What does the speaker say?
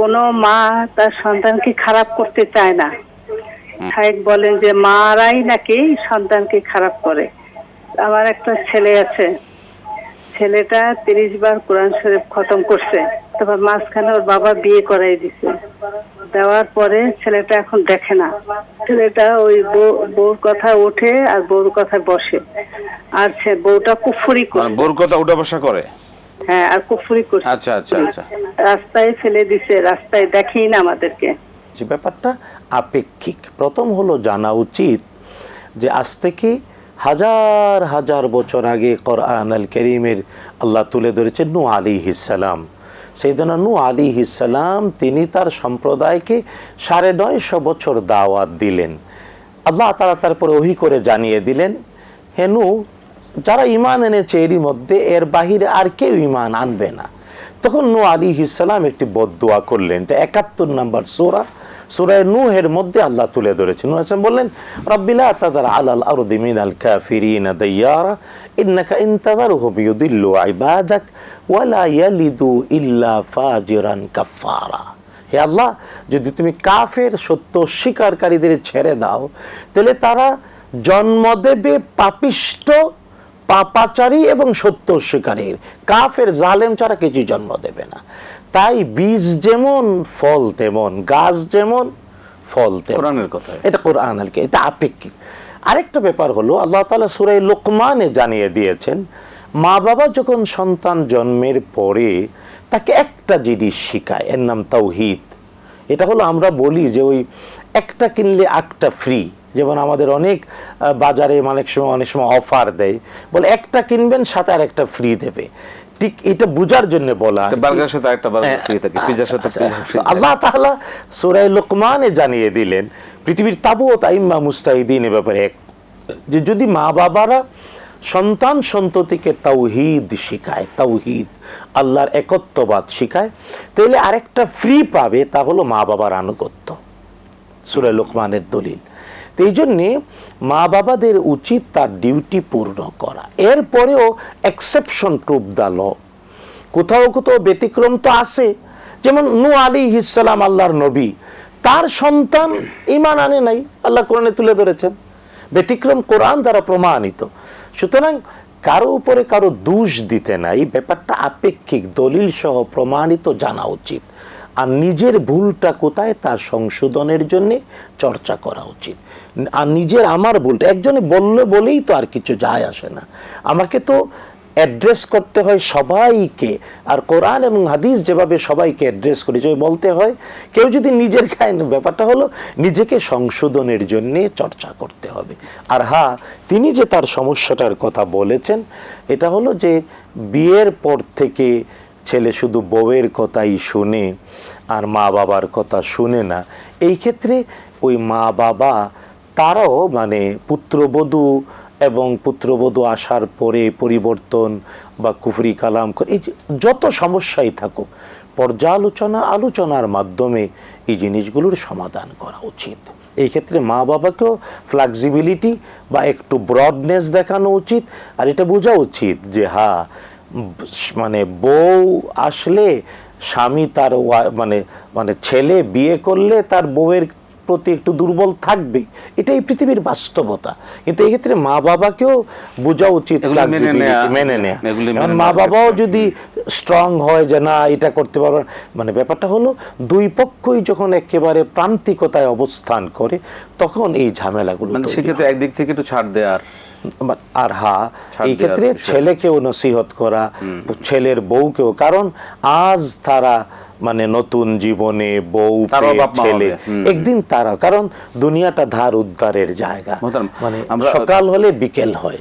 কোনো মা তার সন্তানকে খারাপ করতে চায় না। শায়েখ বলেন যে মারাই নাকি সন্তানকে খারাপ করে। আমার একটা ছেলে আছে, ছেলেটা 30 বার কোরআন শরীফ খতম করছে। তারপর মাঝখানে ওর বাবা বিয়ে করাই দিছে। দেওয়ার পরে ছেলেটা এখন দেখে না। ছেলেটা ওই বউর কথা ওঠে আর বউর কথা বসে, আর বউটা কুফরি করে, বউর কথা উঠা বসা করে। হ্যাঁ, আর কুফরি করছে। আচ্ছা আচ্ছা আচ্ছা, রাস্তায় ফেলে দিছে, রাস্তায় দেখেই না আমাদেরকে। যে ব্যাপারটা আপেক্ষিক। প্রথম হলো জানা উচিত যে আজ থেকে হাজার হাজার বছর আগে কোরআন আল কারীমের আল্লাহ তুলে ধরেছেন নূহ আলাইহিস সালাম। সাইয়েদনা নূহ আলাইহিস সালাম তিনি তার সম্প্রদায়কে 950 বছর দাওয়াত দিলেন। আল্লাহ তাআলা তারপরে ওহী করে জানিয়ে দিলেন, হে নূহ, যারা ঈমান এনেছে এরই মধ্যে এর বাহিরে আর কেউ ঈমান আনবে না। তখন নূহ আলাইহিস সালাম একটি বদদুয়া করলেন। এটা 71 নম্বর সূরা, সূরা নূহের মধ্যে আল্লাহ তুলে ধরেছেন। নূহ আলাইহিস বললেন, রাব্বি লা তাযার আলাল আরদি মিনাল কাফিরিনা দাইয়ারা ইন্নাকা ইন তাযারহুম ইউদিল্লু ইবাদাক ওয়া লা ইয়ালিদু ইল্লা ফাজিরান কাফারা। হে আল্লাহ, যদি তুমি কাফের সত্য স্বীকারকারীদের ছেড়ে দাও তাহলে তারা জন্ম দেবে পাপিষ্ট, পাপাচারী এবং সত্য অস্বীকারীর। কাফের জালেম ছাড়া কিছু জন্ম দেবে না। তাই বীজ যেমন ফল তেমন, গাছ যেমন ফল তেমন। কোরআনের কথা এটা কোরআন আল কারীম, এটা আপেক্ষিক। আরেকটা ব্যাপার হলো আল্লাহ তাআলা সূরা লোকমানে জানিয়ে দিয়েছেন, মা বাবা যখন সন্তান জন্মের পরে তাকে একটা জিনিস শিখায়, এর নাম তাওহীদ। এটা হলো আমরা বলি যে ওই একটা কিনলে একটা ফ্রি, যেমন আমাদের অনেক বাজারে অনেক সময় অফার দেয়, বলে একটা কিনবেন সাথে আর একটা ফ্রি দেবে। ঠিক এটা বোঝার জন্য বলা, বার্গারের সাথে একটা বার্গার ফ্রি থাকে, পিজার সাথে পিজা ফ্রি। আল্লাহ তাআলা সূরা লোকমানে জানিয়ে দিলেন, পৃথিবীর তাবুত আইম্মা মুস্তাহিদিন ব্যাপারে যে যদি মা বাবারা সন্তান সন্ততিকে তাওহীদ শিখায়, তাওহীদ আল্লাহর একত্ববাদ শিখায়, তাহলে আরেকটা ফ্রি পাবে, তা হলো মা বাবার আনুগত্য। সূরা লোকমানের দলিল। তো এই জন্যে মা বাবাদের উচিত তার ডিউটি পূর্ণ করা। এরপরেও এক্সেপশন প্রুফ দ্য ল, কোথাও কোথাও ব্যতিক্রম তো আছে। যেমন নূহ আলাইহিস সালাম আল্লাহর নবী, তার সন্তান ঈমান আনে নাই, আল্লাহ কোরআনে তুলে ধরেছেন। ব্যতিক্রম কোরআন দ্বারা প্রমাণিত। সুতরাং কারো উপরে কারো দোষ দিতে নাই, ব্যাপারটা আপেক্ষিক, দলিল সহ প্রমাণিত জানা উচিত। আর নিজের ভুলটা কোথায় তা সংশোধনের জন্য চর্চা করা উচিত। আর নিজের আমার ভুলটা একজনে বললে বলেই তো আর কিছু যায় আসে না। আমাকে তো অ্যাড্রেস করতে হয় সবাইকে। আর কোরআন এবং হাদিস যেভাবে সবাইকে অ্যাড্রেস করেছে বলতে হয়, কেউ যদি নিজের খায়, ব্যাপারটা হলো নিজেকে সংশোধনের জন্য চর্চা করতে হবে। আর হ্যাঁ, তিনি যে তার সমস্যাটার কথা বলেছেন, এটা হলো যে বিয়ের পর থেকে ছেলে শুধু বউয়ের কথাই শুনে আর মা বাবার কথা শুনে না। এই ক্ষেত্রে ওই মা বাবা তারাও মানে পুত্রবধূ এবং পুত্রবধূ আসার পরে পরিবর্তন বা কুফরি কালাম, এই যত সমস্যাই থাকুক, আলোচনার মাধ্যমে এই জিনিসগুলোর সমাধান করা উচিত। এই ক্ষেত্রে মা বাবাকেও ফ্লেক্সিবিলিটি বা একটু ব্রডনেস দেখানো উচিত। আর এটা বোঝা উচিত যে হ্যাঁ, মানে বউ আসলে স্বামী তার মানে ছেলে বিয়ে করলে তার বউয়ের প্রতি একটু দুর্বল থাকবে, এটাই পৃথিবীর বাস্তবতা। কিন্তু এই ক্ষেত্রে মা বাবাকেও বোঝা উচিত, মেনে নেয়া। মা বাবাও যদি স্ট্রং হয় যে না এটা করতে পারবে, মানে ব্যাপারটা হলো দুই পক্ষই যখন একেবারে প্রান্তিকতায় অবস্থান করে তখন এই ঝামেলাগুলো, সেক্ষেত্রে একদিক থেকে একটু ছাড় দেয়ার। আর হ্যাঁ, এই ক্ষেত্রে ছেলেকেও নসিহত করা, ছেলের বউকেও, কারণ আজ তারা মানে নতুন জীবনে বউ ছেলে, একদিন তারা, কারণ দুনিয়াটা ধার উদ্ধারের জায়গা, মানে সকাল হলে বিকেল হয়।